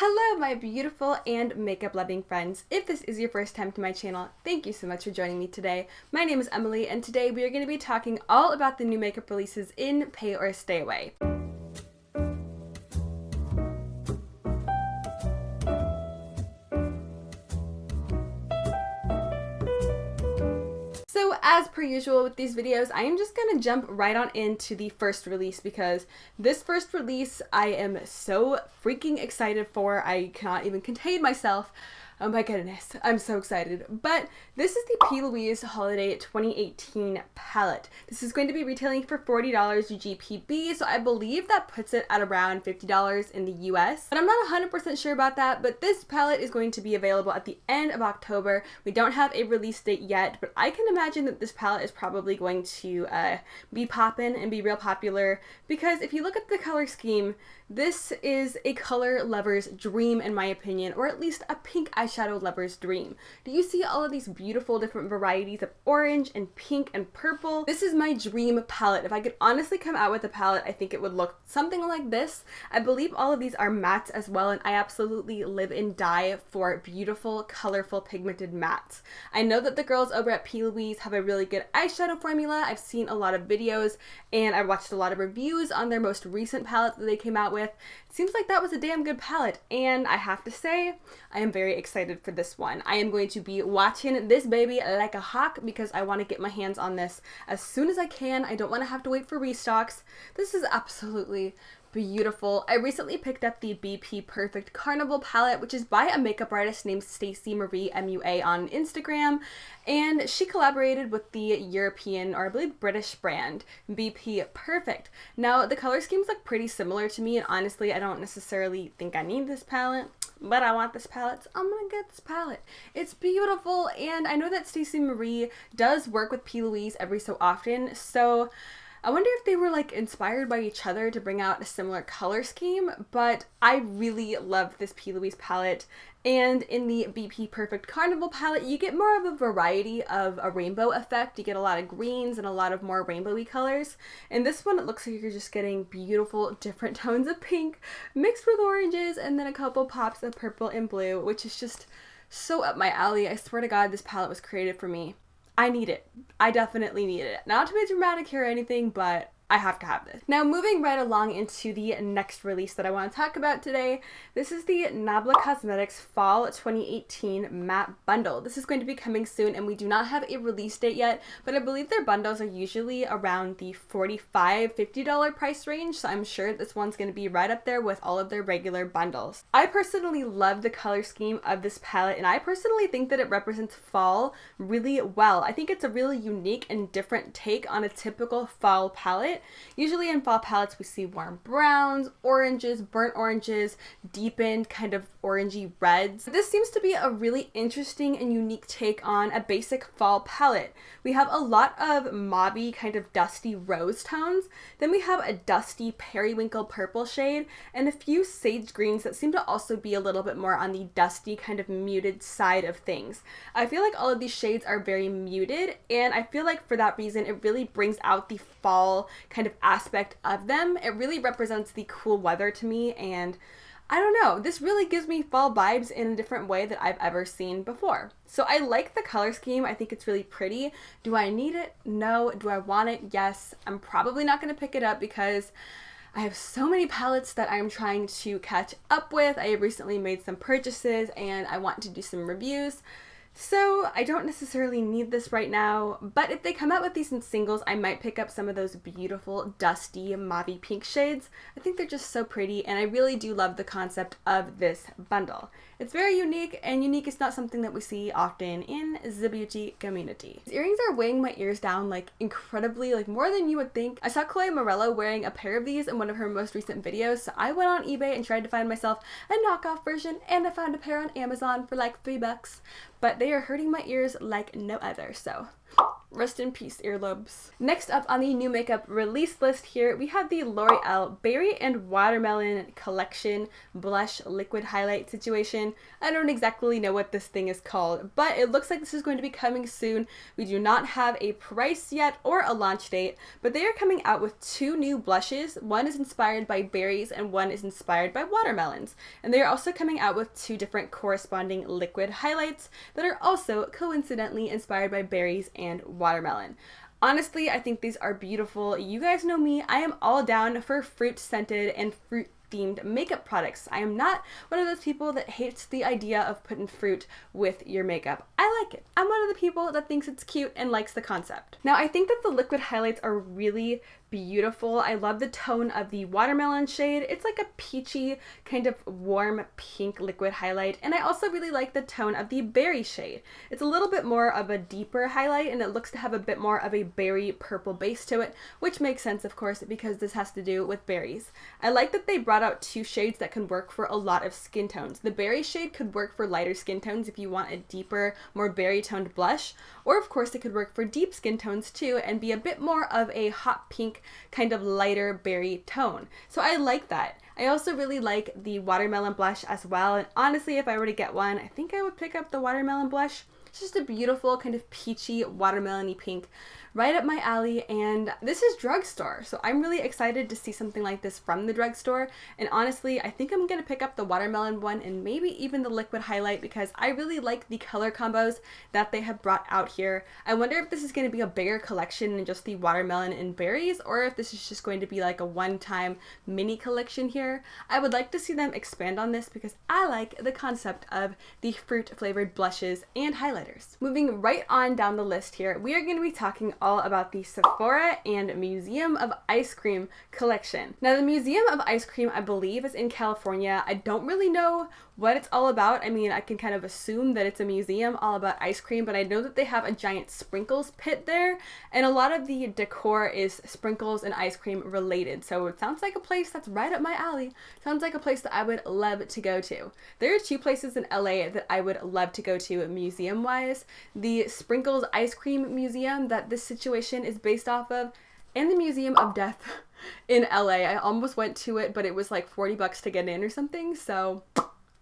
Hello my beautiful and makeup loving friends. If this is your first time to my channel, thank you so much for joining me today. My name is Emily and today we are going to be talking all about the new makeup releases in Pay or Stay Away. So as per usual with these videos, I am just going to jump right on into the first release because this first release I am so freaking excited for. I cannot even contain myself. Oh my goodness, I'm so excited. But this is the PLouise Holiday 2018 palette. This is going to be retailing for $40 GPB, so I believe that puts it at around $50 in the US. But I'm not 100% sure about that, but this palette is going to be available at the end of October. We don't have a release date yet, but I can imagine that this palette is probably going to be poppin' and be real popular because if you look at the color scheme, this is a color lover's dream in my opinion, or at least a pink eyeshadow lover's dream. Do you see all of these beautiful different varieties of orange and pink and purple? This is my dream palette. If I could honestly come out with a palette, I think it would look something like this. I believe all of these are mattes as well, and I absolutely live and die for beautiful, colorful, pigmented mattes. I know that the girls over at PLouise have a really good eyeshadow formula. I've seen a lot of videos and I've watched a lot of reviews on their most recent palette that they came out with. It seems like that was a damn good palette, and I have to say I am very excited for this one. I am going to be watching this baby like a hawk because I want to get my hands on this as soon as I can. I don't want to have to wait for restocks. This is absolutely beautiful. I recently picked up the BP Perfect Carnival palette, which is by a makeup artist named Stacey Marie MUA on Instagram, and she collaborated with the European, or I believe British brand, BP Perfect. Now, the color schemes look pretty similar to me, and honestly, I don't necessarily think I need this palette, but I want this palette, so I'm gonna get this palette. It's beautiful, and I know that Stacey Marie does work with PLouise every so often, so I wonder if they were like inspired by each other to bring out a similar color scheme, but I really love this PLouise palette. And in the BP Perfect Carnival palette, you get more of a variety of a rainbow effect. You get a lot of greens and a lot of more rainbowy colors. In this one, it looks like you're just getting beautiful different tones of pink mixed with oranges and then a couple pops of purple and blue, which is just so up my alley. I swear to God, this palette was created for me. I need it. I definitely need it. Not to be dramatic here or anything, but I have to have this. Now, moving right along into the next release that I want to talk about today, this is the Nabla Cosmetics Fall 2018 Matte Bundle. This is going to be coming soon, and we do not have a release date yet, but I believe their bundles are usually around the $45, $50 price range, so I'm sure this one's going to be right up there with all of their regular bundles. I personally love the color scheme of this palette, and I personally think that it represents fall really well. I think it's a really unique and different take on a typical fall palette. Usually in fall palettes we see warm browns, oranges, burnt oranges, deepened kind of orangey reds. This seems to be a really interesting and unique take on a basic fall palette. We have a lot of mauvey kind of dusty rose tones, then we have a dusty periwinkle purple shade, and a few sage greens that seem to also be a little bit more on the dusty kind of muted side of things. I feel like all of these shades are very muted, and I feel like for that reason it really brings out the fall kind of aspect of them. It really represents the cool weather to me, and I don't know, this really gives me fall vibes in a different way that I've ever seen before. So I like the color scheme. I think it's really pretty. Do I need it? No. Do I want it? Yes. I'm probably not going to pick it up because I have so many palettes that I'm trying to catch up with. I recently made some purchases and I want to do some reviews. So I don't necessarily need this right now, but if they come out with these in singles, I might pick up some of those beautiful dusty mauvey pink shades. I think they're just so pretty, and I really do love the concept of this bundle. It's very unique, and unique is not something that we see often in the beauty community. These earrings are weighing my ears down like incredibly, like more than you would think. I saw Chloe Morello wearing a pair of these in one of her most recent videos, so I went on eBay and tried to find myself a knockoff version, and I found a pair on Amazon for like $3. But they are hurting my ears like no other, so Rest in peace, earlobes. Next up on the new makeup release list here, we have the L'Oreal Berry and Watermelon Collection Blush Liquid Highlight situation. I don't exactly know what this thing is called, but it looks like this is going to be coming soon. We do not have a price yet or a launch date, but they are coming out with 2 new blushes. One is inspired by berries and one is inspired by watermelons. And they are also coming out with 2 different corresponding liquid highlights that are also coincidentally inspired by berries and watermelon. Honestly, I think these are beautiful. You guys know me, I am all down for fruit scented and fruit themed makeup products. I am not one of those people that hates the idea of putting fruit with your makeup. I like it. I'm one of the people that thinks it's cute and likes the concept. Now, I think that the liquid highlights are really beautiful. I love the tone of the watermelon shade. It's like a peachy kind of warm pink liquid highlight, and I also really like the tone of the berry shade. It's a little bit more of a deeper highlight and it looks to have a bit more of a berry purple base to it, which makes sense of course because this has to do with berries. I like that they brought out 2 shades that can work for a lot of skin tones. The berry shade could work for lighter skin tones if you want a deeper, more berry toned blush, or of course it could work for deep skin tones too and be a bit more of a hot pink kind of lighter berry tone. So I like that. I also really like the watermelon blush as well, and honestly if I were to get one, I think I would pick up the watermelon blush. It's just a beautiful kind of peachy watermelon-y pink, right up my alley, and this is drugstore, so I'm really excited to see something like this from the drugstore. And honestly, I think I'm gonna pick up the watermelon one and maybe even the liquid highlight because I really like the color combos that they have brought out here. I wonder if this is gonna be a bigger collection than just the watermelon and berries, or if this is just going to be like a one-time mini collection here. I would like to see them expand on this because I like the concept of the fruit flavored blushes and highlighters. Moving right on down the list here, we are going to be talking all about the Sephora and Museum of Ice Cream collection. Now the Museum of Ice Cream I believe is in California. I don't really know what it's all about. I mean, I can kind of assume that it's a museum all about ice cream, but I know that they have a giant sprinkles pit there, and a lot of the decor is sprinkles and ice cream related. So it sounds like a place that's right up my alley. Sounds like a place that I would love to go to. There are 2 places in LA that I would love to go to museum-wise. The Sprinkles Ice Cream Museum that this situation is based off of, and the Museum of Death in LA. I almost went to it, but it was like $40 to get in or something, so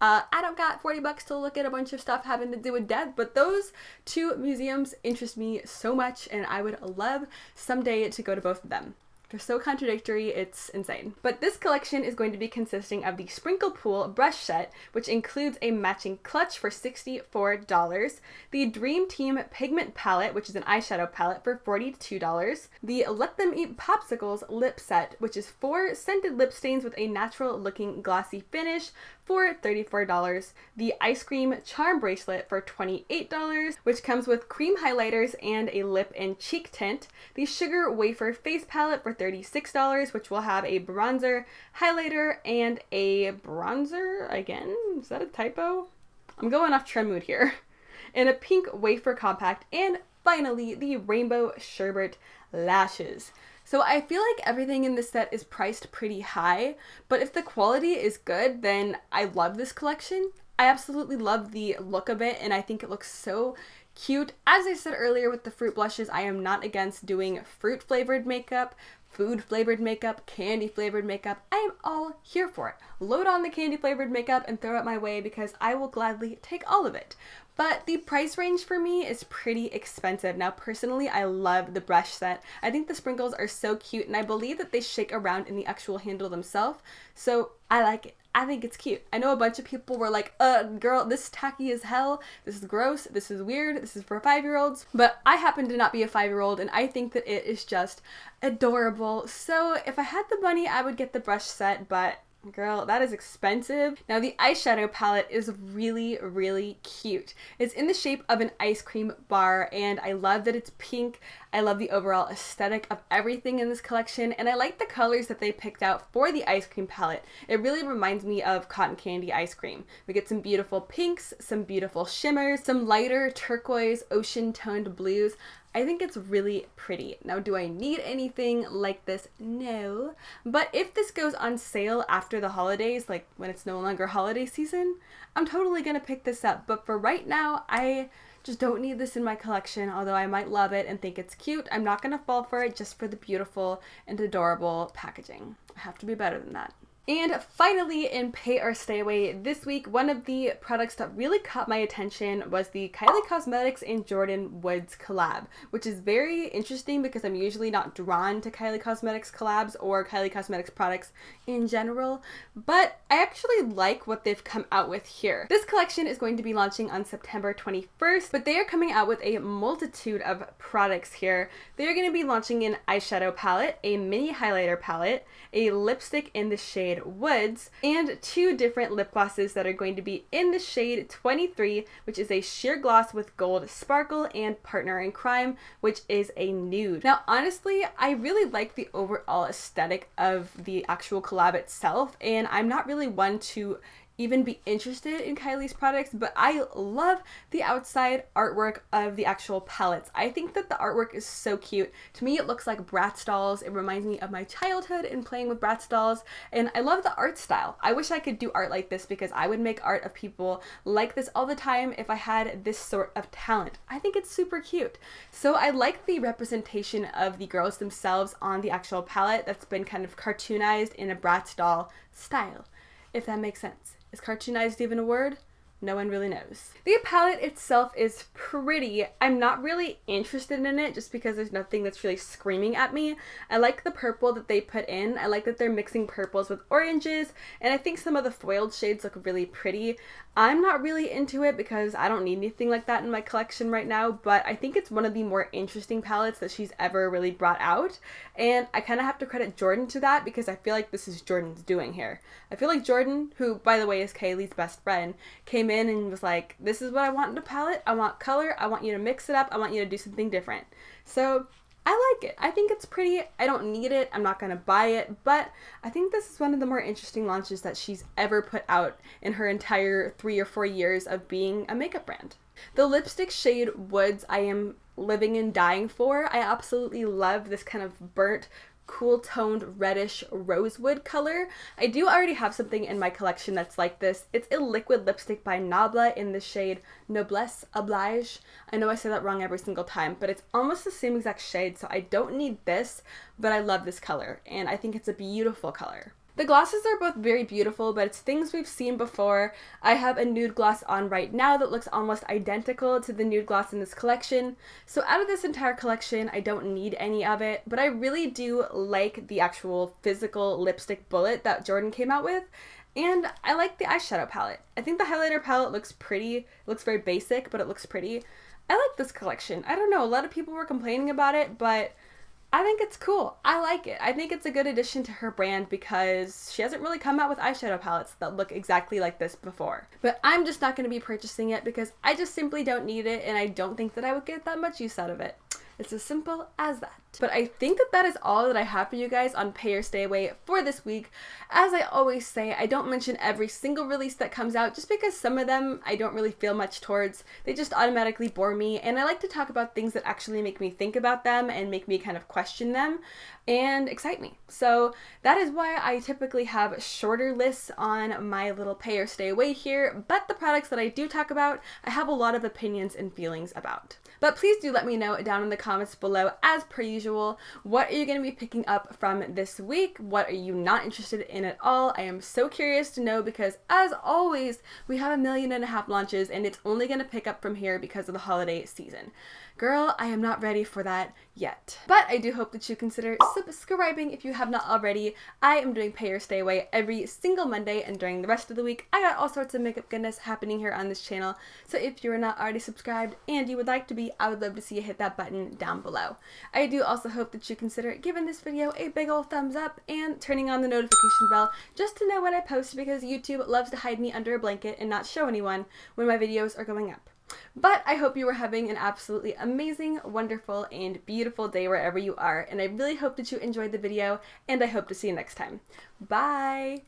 I don't got $40 to look at a bunch of stuff having to do with death, but those 2 museums interest me so much and I would love someday to go to both of them. They're so contradictory, it's insane. But this collection is going to be consisting of the Sprinkle Pool brush set, which includes a matching clutch for $64, the Dream Team Pigment Palette, which is an eyeshadow palette, for $42, the Let Them Eat Popsicles lip set, which is 4 scented lip stains with a natural looking glossy finish, for $34, the Ice Cream Charm Bracelet for $28, which comes with cream highlighters and a lip and cheek tint, the Sugar Wafer Face Palette for $36, which will have a bronzer, highlighter, and a bronzer, again, is that a typo? I'm going off trend mood here, and a pink wafer compact, and finally the Rainbow Sherbet Lashes. So I feel like everything in this set is priced pretty high, but if the quality is good, then I love this collection. I absolutely love the look of it, and I think it looks so cute. As I said earlier with the fruit blushes, I am not against doing fruit flavored makeup, food flavored makeup, candy flavored makeup. I am all here for it. Load on the candy flavored makeup and throw it my way because I will gladly take all of it. But the price range for me is pretty expensive. Now, personally, I love the brush set. I think the sprinkles are so cute, and I believe that they shake around in the actual handle themselves. So I like it. I think it's cute. I know a bunch of people were like, girl, this is tacky as hell. This is gross. This is weird. This is for 5-year-olds. But I happen to not be a 5-year-old, and I think that it is just adorable. So if I had the money, I would get the brush set, but girl, that is expensive. Now the eyeshadow palette is really, really cute. It's in the shape of an ice cream bar, and I love that it's pink. I love the overall aesthetic of everything in this collection, and I like the colors that they picked out for the ice cream palette. It really reminds me of cotton candy ice cream. We get some beautiful pinks, some beautiful shimmers, some lighter turquoise, ocean toned blues. I think it's really pretty. Now, do I need anything like this? No. But if this goes on sale after the holidays, like when it's no longer holiday season, I'm totally gonna pick this up. But for right now, I Just don't need this in my collection, although I might love it and think it's cute. I'm not gonna fall for it just for the beautiful and adorable packaging. I have to be better than that. And finally, in Pay or Stay Away this week, one of the products that really caught my attention was the Kylie Cosmetics and Jordyn Woods collab, which is very interesting because I'm usually not drawn to Kylie Cosmetics collabs or Kylie Cosmetics products in general, but I actually like what they've come out with here. This collection is going to be launching on September 21st, but they are coming out with a multitude of products here. They are going to be launching an eyeshadow palette, a mini highlighter palette, a lipstick in the shade Woods, and 2 different lip glosses that are going to be in the shade 23, which is a sheer gloss with gold sparkle, and Partner in Crime, which is a nude. Now, honestly, I really like the overall aesthetic of the actual collab itself, and I'm not really one to even be interested in Kylie's products, but I love the outside artwork of the actual palettes. I think that the artwork is so cute. To me, it looks like Bratz dolls. It reminds me of my childhood and playing with Bratz dolls, and I love the art style. I wish I could do art like this because I would make art of people like this all the time if I had this sort of talent. I think it's super cute. So I like the representation of the girls themselves on the actual palette that's been kind of cartoonized in a Bratz doll style, if that makes sense. Is cartoonized even a word? No one really knows. The palette itself is pretty. I'm not really interested in it just because there's nothing that's really screaming at me. I like the purple that they put in. I like that they're mixing purples with oranges, and I think some of the foiled shades look really pretty. I'm not really into it because I don't need anything like that in my collection right now, but I think it's one of the more interesting palettes that she's ever really brought out, and I kind of have to credit Jordyn to that because I feel like this is Jordyn's doing here. I feel like Jordyn, who by the way is Kylie's best friend, came in and was like, this is what I want in a palette. I want color. I want you to mix it up. I want you to do something different. So I like it. I think it's pretty. I don't need it. I'm not going to buy it, but I think this is one of the more interesting launches that she's ever put out in her entire 3 or 4 years of being a makeup brand. The lipstick shade Woods I am living and dying for. I absolutely love this kind of burnt, cool toned reddish rosewood color. I do already have something in my collection that's like this. It's a liquid lipstick by Nabla in the shade Noblesse Oblige. I know I say that wrong every single time, but it's almost the same exact shade, so I don't need this, but I love this color, and I think it's a beautiful color. The glosses are both very beautiful, but it's things we've seen before. I have a nude gloss on right now that looks almost identical to the nude gloss in this collection. So out of this entire collection, I don't need any of it, but I really do like the actual physical lipstick bullet that Jordyn came out with. And I like the eyeshadow palette. I think the highlighter palette looks pretty. It looks very basic, but it looks pretty. I like this collection. I don't know, a lot of people were complaining about it, but I think it's cool. I like it. I think it's a good addition to her brand because she hasn't really come out with eyeshadow palettes that look exactly like this before. But I'm just not going to be purchasing it because I just simply don't need it, and I don't think that I would get that much use out of it. It's as simple as that. But I think that that is all that I have for you guys on Pay or Stay Away for this week. As I always say, I don't mention every single release that comes out just because some of them I don't really feel much towards. They just automatically bore me, and I like to talk about things that actually make me think about them and make me kind of question them and excite me. So that is why I typically have shorter lists on my little Pay or Stay Away here, but the products that I do talk about, I have a lot of opinions and feelings about. But please do let me know down in the comments below, as per usual, what are you going to be picking up from this week? What are you not interested in at all? I am so curious to know because, as always, we have 1.5 million launches and it's only going to pick up from here because of the holiday season. Girl, I am not ready for that yet. But I do hope that you consider subscribing if you have not already. I am doing Pay or Stay Away every single Monday, and during the rest of the week, I got all sorts of makeup goodness happening here on this channel. So if you are not already subscribed and you would like to be, I would love to see you hit that button down below. I do also hope that you consider giving this video a big old thumbs up and turning on the notification bell just to know when I post, because YouTube loves to hide me under a blanket and not show anyone when my videos are going up. But I hope you are having an absolutely amazing, wonderful, and beautiful day wherever you are, and I really hope that you enjoyed the video, and I hope to see you next time. Bye!